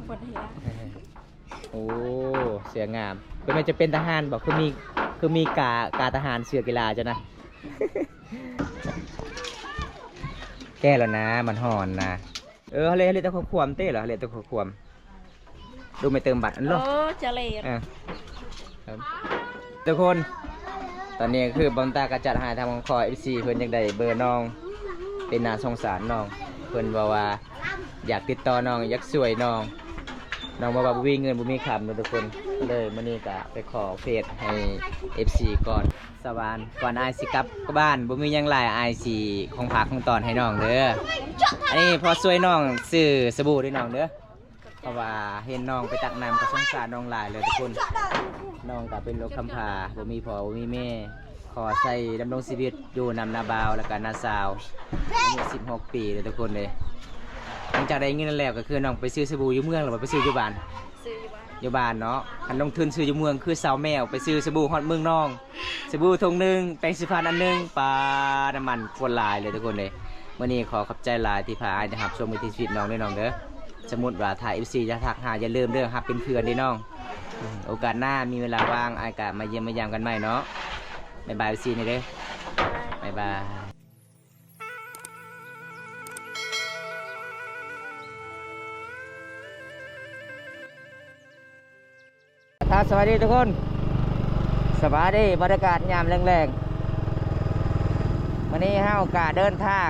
ปวดหัว โอ้เสืองามเป็นมันจะเป็นทหารบอกคือมีกาทหารเสือกีฬาจ้ะนะ แก้แล้วนะมันห่อนนะเรียกตะควมเต้เหรอเรียกตะควมดูไม่เติมบัตรอันหรอ โอ้จะเลย ทุกคนตอนนี้คือบอมตากระจัดหาทางของคอ FC เพิ่นยังได้เบอร์น้องเป็นน่าสงสารน้องเพิ่นบอกว่าอยากติดต่อน้องอยากช่วยน้องบอกว่าบ่มีเงินบ่มีคำนะทุกคนก็เลยมื้อนี้ก็ไปขอเฟซให้ FC ก่อนสวานก่อนอายสิกลับบ้านบ่มีหยังหลายอายสิของผักของตอนให้น้องเด้ออันนี้พอช่วยน้องซื้อสบู่ด้วยน้องเด้อเพราะว่าเห็นน้องไปตักน้ำก็สงสารน้องหลายเลยทุกคนน้องก็เป็นโรคคำพาบ่มีพ่อบ่มีแม่ขอใส่ดำรงชีวิตอยู่นำนาบาวแล้วก็นาสาวอายุ16 ปีเลยทุกคนเลยหลังจากได้เงินแล้วก็คือน้องไปซื้อสบู่อยู่เมืองหรือว่าไปซื้ออยู่บ้าน ซื้ออยู่บ้านอยู่บ้านเนาะคันลงทุนซื้ออยู่เมืองคือสาวแมวไปซื้อสบู่ฮอดเมืองน้องสบู่ทงหนึ่งแปรงสีฟันอันหนึ่งปลาน้ำมันคนหลายเลยทุกคนเลยวันนี้ขอขอบใจหลายที่พาไอ้จะหับชมวิถีชีวิตน้องด้วยน้องเด้อสมมุติว่าถ่าย FC จะทักหาอย่าลืมเด้อครับเป็นเพื่อนด้วยน้องโอกาสหน้ามีเวลาว่างไอ้กะมาเยี่ยมมายามกันใหม่เนาะบ๊ายบาย FC นี่เด้อบ๊ายบายสวัสดีทุกคนสวัสดีบรรยากาศยามแรงๆวันนี้ห้าวกาเดินทาง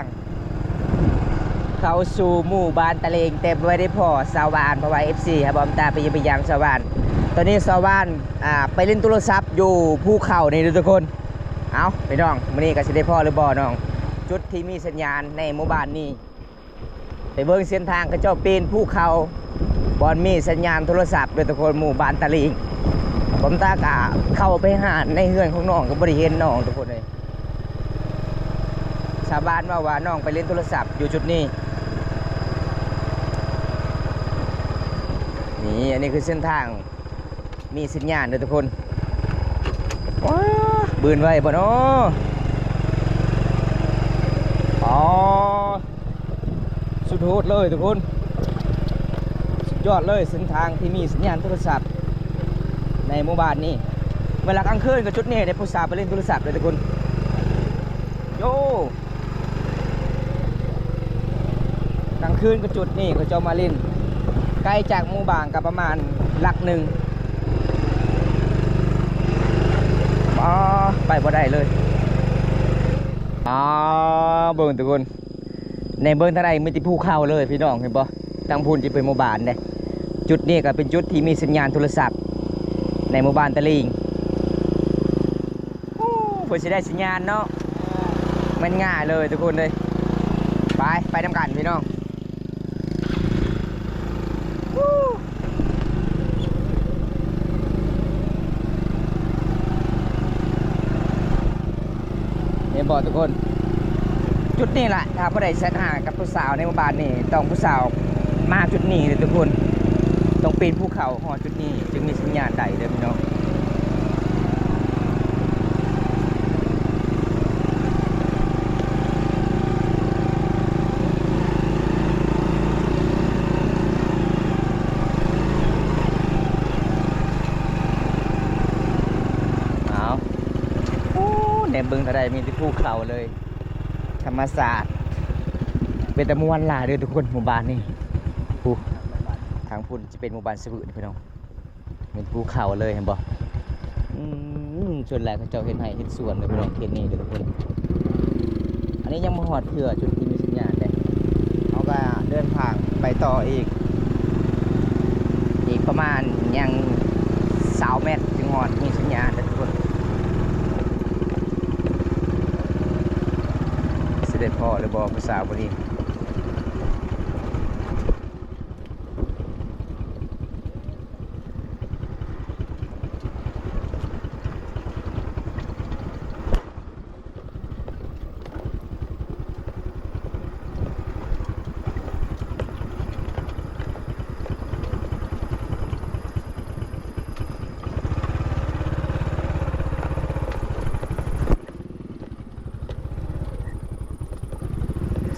เข้าสู่หมู่บ้านตะเลงเต็มไว้ได้พอสาวานเพราะว่า FC ครับบอมตาไปยังสาวานตอนนี้สาวานไปเล่นโทรศัพท์อยู่ภูเขานี่ทุกคนเอาไปน้องวันนี้ก็จะได้พ่อหรือบ่น้องจุดที่มีสัญญาณในหมู่บ้านนี้ไปเบิ่งเส้นทางกระเจ้าปีนภูเขาบอนมีสัญญาณโทรศัพท์โดยทุกคนหมู่บ้านตะเลงผมตากะเข้าไปหาในเฮือนของน้องก็บริเห็นน้องทุกคนเลยชาวบ้านว่าน้องไปเล่นโทรศัพท์อยู่จุดนี้นี่อันนี้คือเส้นทางมีสัญญาณเลยทุกคนว้าบืนไว้บ่เนาะอ๋อสุดโหดเลยทุกคนสุดยอดเลยเส้นทางที่มีสัญญาณโทรศัพท์ในหมู่บ้านนี่เวลากลางคืนก็จุดนี้ได้ผู้สาวไปเล่นโทรศัพท์เลยทุกคนโย่กลางคืนก็จุดนี้ก็จะมาเล่นใกล้จากหมู่บ้านกับประมาณหลักหนึ่งไปบ่ได้เลยเบิ่งทุกคนในเบิ่งเท่าไรมันจะภูเขาเลยพี่น้องเห็นปะทางพูนจะเป็นหมู่บ้านเนี่ยจุดนี้ก็เป็นจุดที่มีสัญญาณโทรศัพท์ในหมู่บ้านตะลิงเพื่อจะได้สัญญาณเนาะมันง่ายเลยทุกคนเลยไปทำกันพี่น้องเนี่ยบอกทุกคนจุดนี้แหละถ้าผู้ใดเสนหากับผู้สาวในหมู่บ้านนี่ต้องผู้สาวมาจุดนี้เลยทุกคนต้องปีนภูเขาหอจุดนี้จึงมีสัญญาณใดเลยพี่น้องในบึงทะเลมีที่ภูเขาเลยธรรมศาสตร์เป็นตะมวนหลายเลยทุกคนหมู่บ้านนี่ภูทางพุ่นจะเป็นหมู่บ้านสบุนพี่น้องเป็นภูเขาเลยเห็นบ่ส่วนแรกเขาเจ้าเห็นไห้เห็นสวนเลยพี่น้องเห็นนี่เลยทุกคนอันนี้ยังมาหอดเถื่อจุดที่มีสัญญาณเลยเขาก็เดินทางไปต่ออีกประมาณยัง20 เมตรจึงหอดมีสัญญาณเลยทุกคนเด็ดพ่อหรือบอภาษาบนี้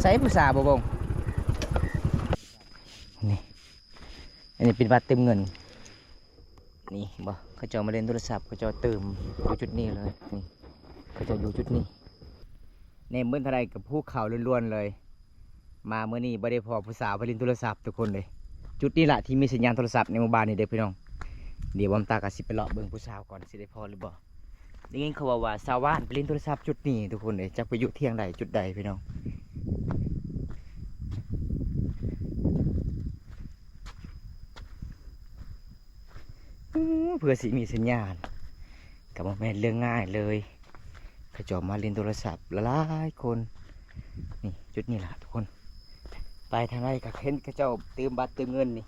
ใส่ผู้สาวบ่บงนี่ อันนี้เป็นบัตรเติมเงินนี่บ่เขาจะมาเล่นโทรศัพท์เขาจะเติมอยู่จุดนี้เลยนี่เขาจะอยู่จุดนี้ในเมื่อเท่าไรกับภูเขาล้วนๆเลย มาเมื่อนี้บ่ได้พอผู้สาวไปเล่นโทรศัพท์ทุกคนเลยจุดนี้แหละที่มีสัญญาณโทรศัพท์ในหมู่บ้านนี่เด็กพี่น้องเดี๋ยวบอมตากะสิไปเลาะเบิ่งผู้สาวก่อนสิได้พอหรือบ่ได้ยินเขาว่าสาวบ้านไปเล่นโทรศัพท์จุดนี้ทุกคนเลยจะไปอยู่เที่ยงใดจุดใดพี่น้องเพื่อสิมีสัญญาณกับแม่นเรื่องง่ายเลยเขาจอมาเล่นโทรศัพท์หลายคนนี่จุดนี้แหละทุกคนไปทางไหนก็เห็นเขาเจ้าเติมบัตรเติมเงินนี่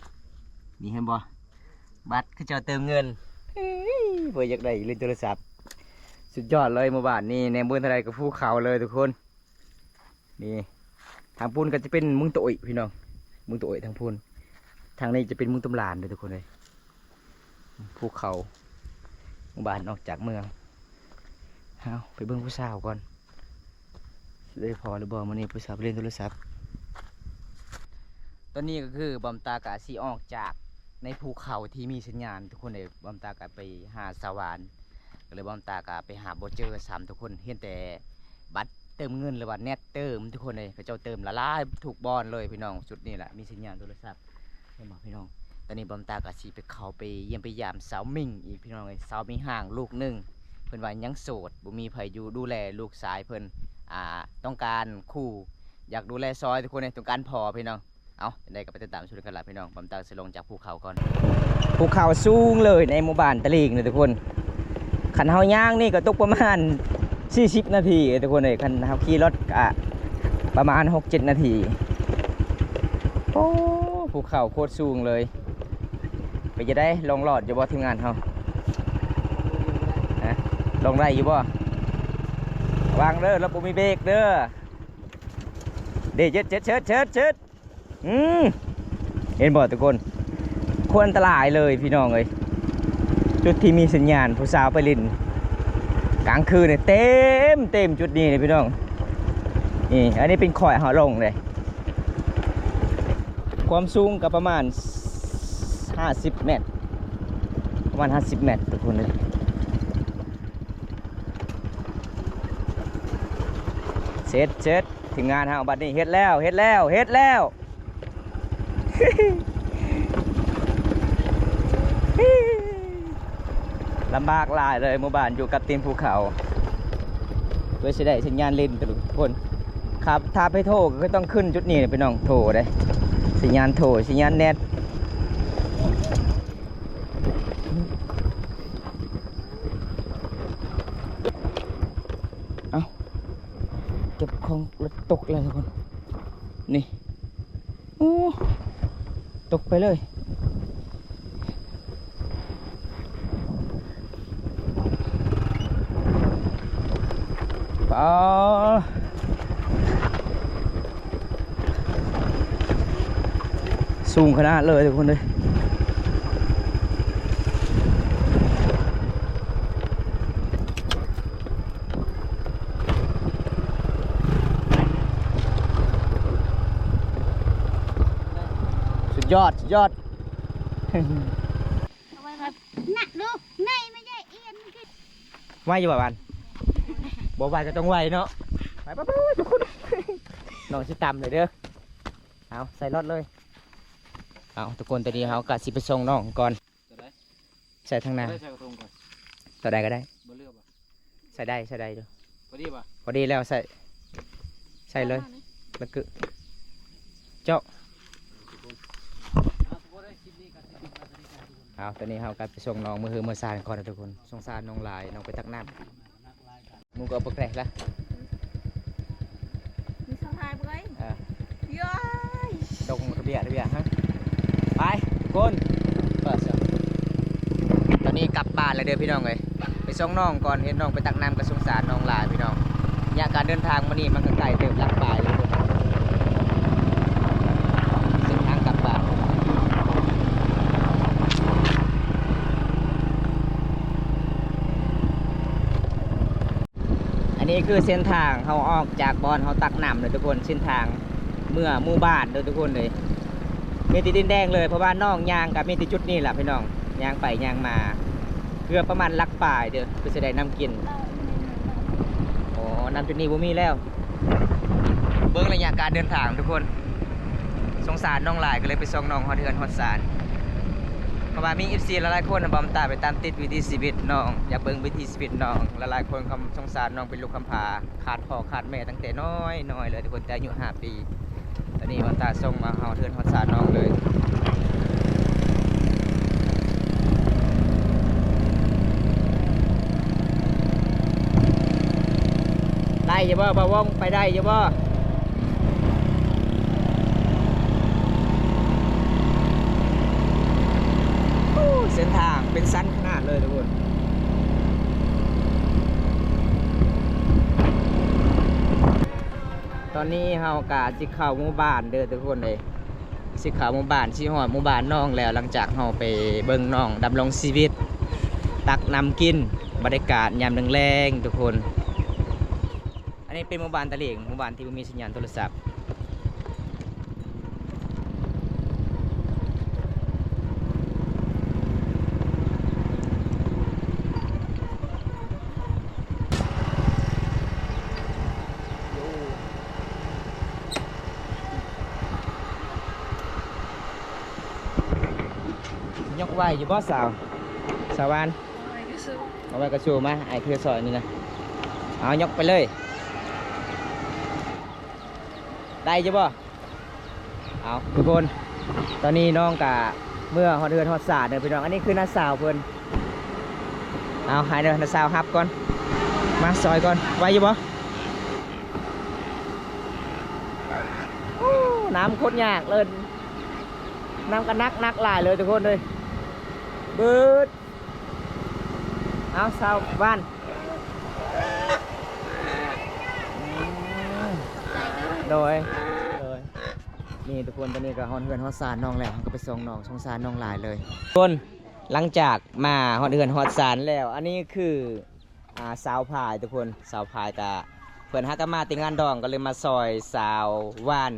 นี่เห็นบ่บัตรเขาเจ้าเติมเงินเพื่ออยากได้เล่นโทรศัพท์สุดยอดเลยหมู่บ้านนี่ในเมืองทางไหนก็ภูเขาเลยทุกคนนี่ทางพูนก็จะเป็นมึงโตยพี่น้องมึงโตยทางพูนทางนี้จะเป็นมึงตำลานเลยทุกคนเลยภูเขาหมู่บ้านออกจากเมืองเอาไปเบิ่งผู้สาวก่อนได้พอหรือบ่มื้อนี้ผู้สาวเล่นโทรศัพท์ตอนนี้ก็คือบอมตากะสีออกจากในภูเขาที่มีสัญญาณทุกคนเลยบอมตากะไปหาสวรรค์ก็เลยบอมตากะไปหาโบเจอร์3ทุกคนเห็นแต่บัตรเติมเงินหรือว่าเน็ตเติมทุกคนเลยเขาเจ้าเติมละลายถูกบอลเลยพี่น้องจุดนี้แหละมีสัญญาณโทรศัพท์เห็นบ่พี่น้องตอนนี้บอมตากะสีไปเขาไปเยี่ยมไปยามสาวมิ่งอีกพี่น้องเลยสาวมีห่างลูกหนึ่งเพิ่นว่ายังโสดบ่มีไผอยู่ดูแลลูกสายเพิ่นต้องการคู่อยากดูแลซอยทุกคนเลยต้องการพอพี่น้องเอาได้ก็ไปติดตามชมกันละพี่น้องบอมตาสิลงจากภูเขาก่อนภูเขาสูงเลยในหมู่บ้านตะลิงเลยทุกคนขันเฮาย่างนี่ก็ตกประมาณ40 นาทีทุกคนเลยขันเฮาขี่รถก็ประมาณ 6-7 นาทีโอ้ภูเขาโคตรสูงเลยไปจะได้ลงหลอดอยู่บ่ทีมงานเฮาลงได้อยู่บ่วางเด้อแล้วบ่มีเบรกเด้อเดี๋ยวเชิดเห็นบ่ทุกคนควรอันตรายเลยพี่น้องเลยจุดที่มีสัญญาณผู้สาวไปลินกลางคืนเนี่ยเต็มจุดนี้เลยพี่น้องนี่อันนี้เป็นข่อยหอลงเลยความสูงก็ประมาณ50 เมตรประมาณ50 เมตรทุกคนเลยเสร็จถึงงานเฮาบัดนี้เฮ็ดแล้วลำบากหลายเลยหมู่บ้านอยู่กับตีนภูเขาเพื่อจะได้สัญญาณเล่นทุกคนครับถ้าไปโทรก็ต้องขึ้นจุดนี้ไปน้องโทรได้สัญญาณโทรสัญญาณเน็ตเอาเก็บของรถตกเลยทุกคนนี่โอ้ตกไปเลยสูงขนาดเลยทุกคนเลยสุดยอดหนักดูในไม่ใช่เอียนไหวอยู่ป่ะบ้านบอกว่าจะต้องไหวเนาะไปทุกคนน้องชิตามเลยเด้อเอาใส่รถเลยเอาทุกคนตอนนี้เขากัดสิไปส่งน้องก่อนใส่ทางหน้าต่อใดก็ได้ใส่ได้ดูพอดีแล้วใส่เลยแล้วก็เจาะเอาตอนนี้เขากัดไปส่งน้องมือซานก่อนนะทุกคนส่งซานน้องลายน้องไปตักน้ำมึงก็เอาไปแปะละมีสะพายไปย้อย ตรงระเบียดฮะไปทุกคนเปิดตอนนี้กลับบ้านเลยเด้อพี่น้องเลยไปส่งน้องก่อนเห็นน้องไปตักน้ำกับสงสารน้องลายพี่น้องอยากการเดินทางมานี่มันก็ไกลเติมหลักป่ายเลยเส้นทางกลับบ้านอันนี้คือเส้นทางเขาออกจากบอนเขาตักน้ำเลยทุกคนเส้นทางเมื่อหมู่บ้านเลยทุกคนเลย มีติดดินแดงเลยเพราะว่าน้องยางกับมีติดจุดนี่แหละพี่น้องยางไปยางมาเกือบประมาณลักป่ายเด้อเพื่อจะได้น้ำกินโอ้น้ำจุดนี้บ่มีแล้วเบิ้งระยะการเดินทางทุกคนสงสารน้องหลายก็เลยไปส่งน้องฮอดเฮือนฮอดศาลเพราะว่ามี FC หลายๆคนบอมตาไปตามติดวิถีชีวิตน้องอยากเบิ่งวิถีชีวิตน้องหลายๆคนคำสงสารน้องเป็นลูกกำพร้าขาดพ่อขาดแม่ตั้งแต่น้อยเลยทุกคนแต่อายุ5 ปีตอนนี้บอมตาส่งมาฮอดเฮือนฮอดศาลน้องเลยได้ยังบ่บ่าวงไปได้ยังบ่เส้นทางเป็นสั้นขนาดเลยทุกคนตอนนี้เฮากะสิเข้าหมู่บ้านเด้อทุกคนเลยสิเข้าหมู่บ้านสิฮอดหมู่บ้านน้องแล้วหลังจากเฮาไปเบิ่งน้องดำรงชีวิตตักน้ำกินบรรยากาศยามแรงๆทุกคนอันนี้เป็นหมู่บ้านตะเหลียงหมู่บ้านที่มีสัญญาณโทรศัพท์ยกไหวอยู่บ่สาวสาวานเอาไว้กระชูมาไอ้เพื่อสอยนี่นะเอายกไปเลยได้อยู่บ่เอาทุกคนตอนนี้น้องกะเมื่อฮอดเดือนฮอดศาสตร์เด้อพี่น้องอันนี้คือน้าสาวเพิ่นเอาหายเด้อน้าสาวฮับก่อนมาซอยก่อนไหวอยู่บ่น้ำโคตรยากเลยน้ำก็นักหลายเลยทุกคนเลยบืดเอาสาวบ้านโดยนี่ทุกคนตอนนี้ก็ฮอดเฮือนฮอดศาลน้องแล้วก็ไปส่งน้องสงสารน้องหลายเลยทุกคนหลังจากมาฮอดเฮือนฮอดศาลแล้วอันนี้คือสาวพายทุกคนสาวพายแต่เพื่อนฮักก็มาติงานดองก็เลยมาซอยสาวว่าน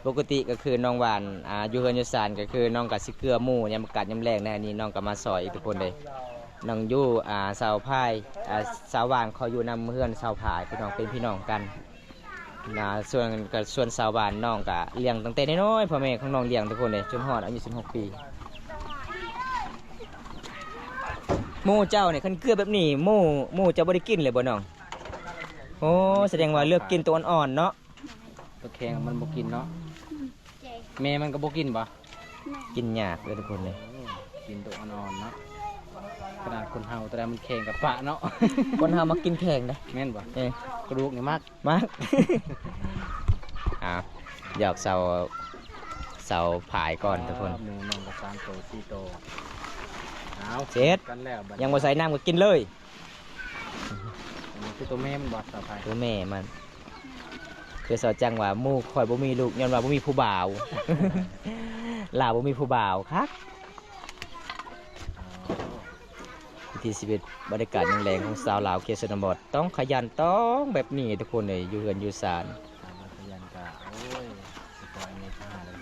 ปกติก็คือน้องหวานอยู่เฮือนอยู่ศาลก็คือน้องกับสิเกลือหมู่ยามกัดยามแรงในอันนี้น้องก็มาซอยอีกทุกคนเลยน้องอยู่สาวพายสาวหวานเขาอยู่นำเฮือนสาวพายพี่น้องเป็นพี่น้องกันส่วนสาวหวานน้องก็เลี้ยงตั้งแต่น้อยๆพ่อแม่ของน้องเลี้ยงทุกคนเลยจนฮอดอายุ16 ปีหมู่เจ้าเนี่ยคันเกลือแบบนี้หมู่จะบ่ได้กินเลยบ่น้องโอ้แสดงว่าเลือกกินตัวอ่อนๆเนาะตัวแข็งมันบ่กินเนาะแม่มันก็บ่กินบ่กินยากเลยทุกคนเลยกินตัวอ่อนๆเนาะขนาดคนเฮาแต่มันแข็งกับปะเนาะคนเฮามากินแข็งนะแม่นบ่กระดูกนี่มากหยอกเสาผายก่อนทุกคนหมูน้องก็3 โต 4 โตเจ็ดยังบ่ใส่น้ำก็กินเลยคือตัวแม่มันบอดสาวพายตัวแม่มันคือสาวจังว่ามู่คอยบ่มีลูกย้อนว่าบ่มีผู้บ่าวลาวบ่มีผู้บ่าวครับวิถีชีวิตบรรยากาศแรงของสาวลาวเขตชนบทต้องขยันต้องแบบนี้ทุกคนเลยอยู่เฮือนอยู่ศาลขยันกะโอ้ยปล่อยในท่าเลย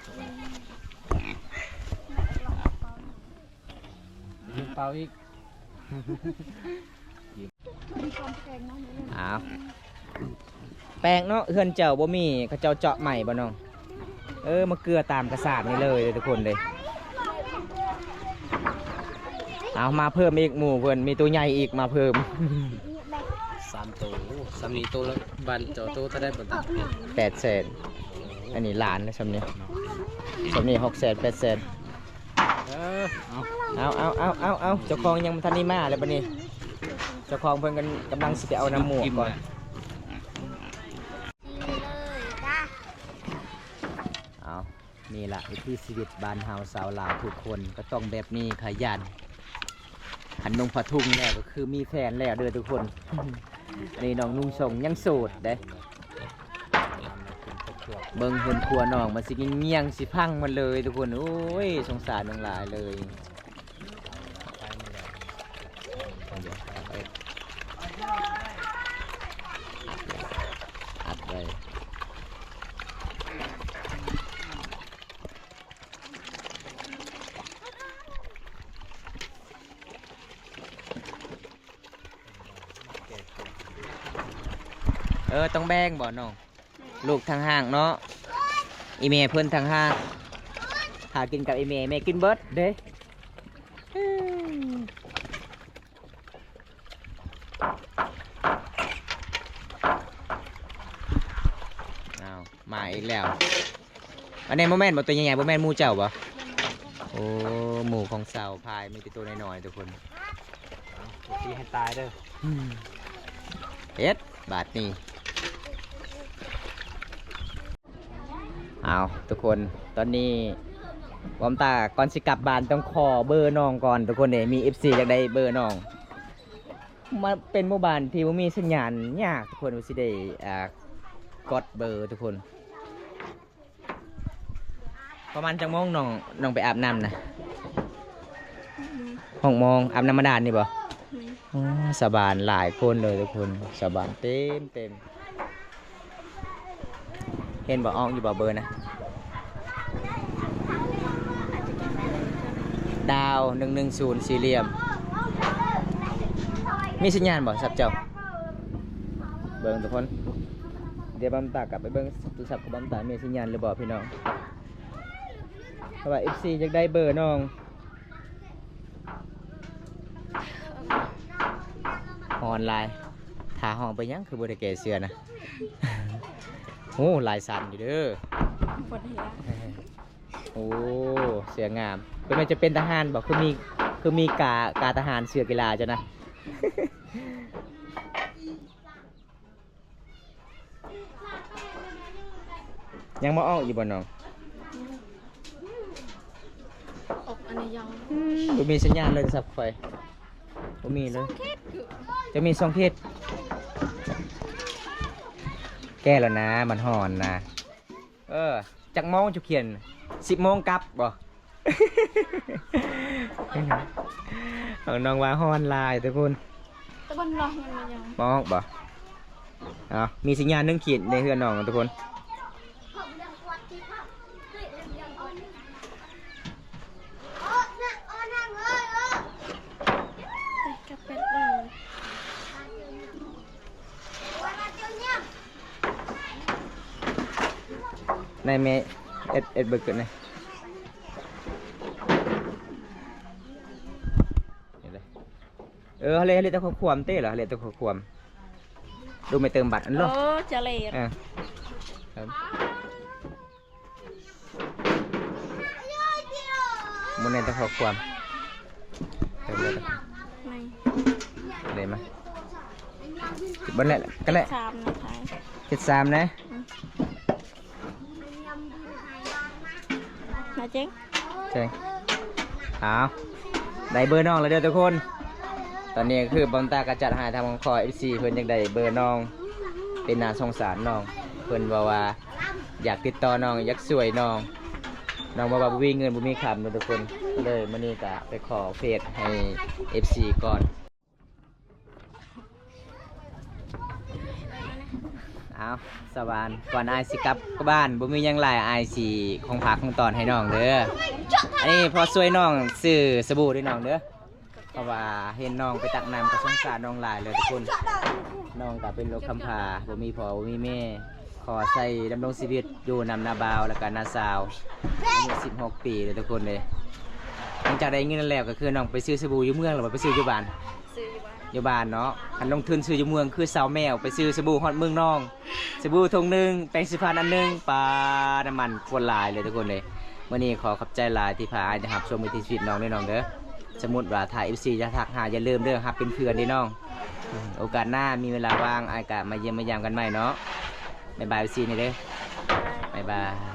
เป่าอีกอ้าวแปลงเนาะเฮือนเจ้าบ่มีเขาเจ้าเจาะใหม่บ่น้องมาเกลือตามกระสาบนี่เลยทุกคนเลยเอามาเพิ่มอีกหมู่เพิ่นมีตัวใหญ่อีกมาเพิ่ม3 ตัว3นี้ตัวละบันเจ้าตัวได้บ่ตัด800,000อันนี้ล้านนะซำนี้600,000 800,000เอาเจ้าของยังบ่ทันได้มาเลยบัดนี้เจ้าของเพิ่นกันกำลังสิไปเอาน้ำหมูก่อนเอานี่ล่ะวิถีชีวิตบ้านเฮาสาวลาวทุกคนก็ต้องแบบนี้ขยันขันนงผ้าทุ่งแล้วก็คือมีแฟนแล้วเด้อทุกคนนี่น้องนุ่งส่งยังโสดเด้เบิ่งเพิ่นครัวน้องมันสิเงี้ยงสิพังมันเลยทุกคนโอ้ยสงสารน้องหลายเลยอัดเลย ต้องแบ่งบ่น้องลูกทางห้างเนาะอีเมเพิ่นทางห้างหากินกับอีเมแม่กินเบิดเด้เอามาอีกแล้วอันนี้โมเมนต์บ่ตัวใหญ่ๆโมเมนต์หมูเจ้าบ่โอ้หมูของสาวพายมีแต่ตัวน้อยๆทุกคนตีให้ตายเด้อเฮ็ดบาทนี่เอาทุกคนตอนนี้บอมตาก่อนสิกลับบ้านต้องขอเบอร์น้องก่อนทุกคนเนี่ยมี FC อยากได้เบอร์น้องมาเป็นหมู่บ้านที่บ่มีสัญญาณยากทุกคนสิได้กดเบอร์ทุกคนประมาณจังโมงน้องไปอาบน้ำนะ6 โมงอาบน้ำมาดานนี่บ่สบานหลายคนเลยทุกคนสบานเต็มเห็นบ่ออกอยู่บ่เบอร์นะดาว110สี่เหลี่ยมมีสัญญาณบ่สับเจ้าเบิ่งทุกคนเดี๋ยวบัมตากลับไปเบิ่งโทรศัพท์ของบัมตามีสัญญาณหรือบ่พี่น้องเพราะว่า FC อยากได้เบอร์น้องออนไลน์ถาห้องไปยังคือบ่ได้แก่เสื้อนะ โอ้ลายสันอยู่เด้อโอ้เสื้องามเป็นมันจะเป็นทหารบอกคือมีกาทหารเสื้อกีฬาจ้ะนะ ยังมาออกอยู่บ่น้องออกอันนี้ยังบ่มีสัญญาณเลยสับไฟบ่มีเลยจะมี2 เพศแก้แล้วนะมันห่อนนะจักโมงจุเขียน10 โมงกลับบ่ เอาน้องว่าห่อนลายทุกคนตะบันรอมันยังมองบ่มีสัญญาณ1 ขีดในเฮือนน้องทุกคนในเมเอ็ดเบิร์กเนี่ยเละตะขวมเต้เหรอเละตะขวมดูไม่เติมบัตรอันหรอจะเละมันในตะขวมเติมเลยเลยมั้ยบนแหละก็แหละ73นะมาเจ๊งเอาได้เบอร์น้องแล้วเด้อทุกคนตอนนี้คือบอมตากระจัดหาทางของคอ FC เพิ่นอยากได้เบอร์น้องเป็นน่าสงสารน้องเพิ่นว่าอยากติดต่อน้องอยากช่วยน้องบอกว่าบ่มีเงินบ่มีคำนะทุกคนเลยมื้อนี้ก็ไปขอเฟซให้ FC ก่อนเอาสวรรค์ก่อนอายสิกลับบ้านบ่มีหยังหลายอายสิของผักของตอนให้น้องเด้ออันนี้พอช่วยน้องซื้อสบู่ด้วยน้องเด้อเพราะว่าเห็นน้องไปตักน้ำก็สงสารน้องหลายเลยทุกคนน้องก็เป็นโรคคำพาบ่มีพ่อบ่มีแม่ขอใส่ดำรงชีวิตอยู่นำนาบาวแล้วก็นาสาวอายุ16 ปีเลยทุกคนเลยหลังจากได้เงินแล้วก็คือน้องไปซื้อสบู่อยู่เมืองหรือว่าไปซื้ออยู่บ้านอยู่บ้านเนาะอันลงทุนซื้ออยู่เมืองคือสาวแมวไปซื้อสบู่ฮอดเมืองน้องสบู่ถุงนึงแปรงสีฟันอันนึงปลาน้ำมันคนหลายเลยทุกคนเลยวันนี้ขอขอบใจหลายที่พาไอ้นะครับชมวิถีชีวิตน้องด้วยน้องเด้อสมมุติว่าถ่าย FC จะทักหาอย่าลืมเด้อครับเป็นเพื่อนด้วยน้องโอกาสหน้ามีเวลาว่างไอ้กะมาเยี่ยมมายามกันใหม่เนาะบ๊ายบาย FC นี่เด้อบ๊ายบาย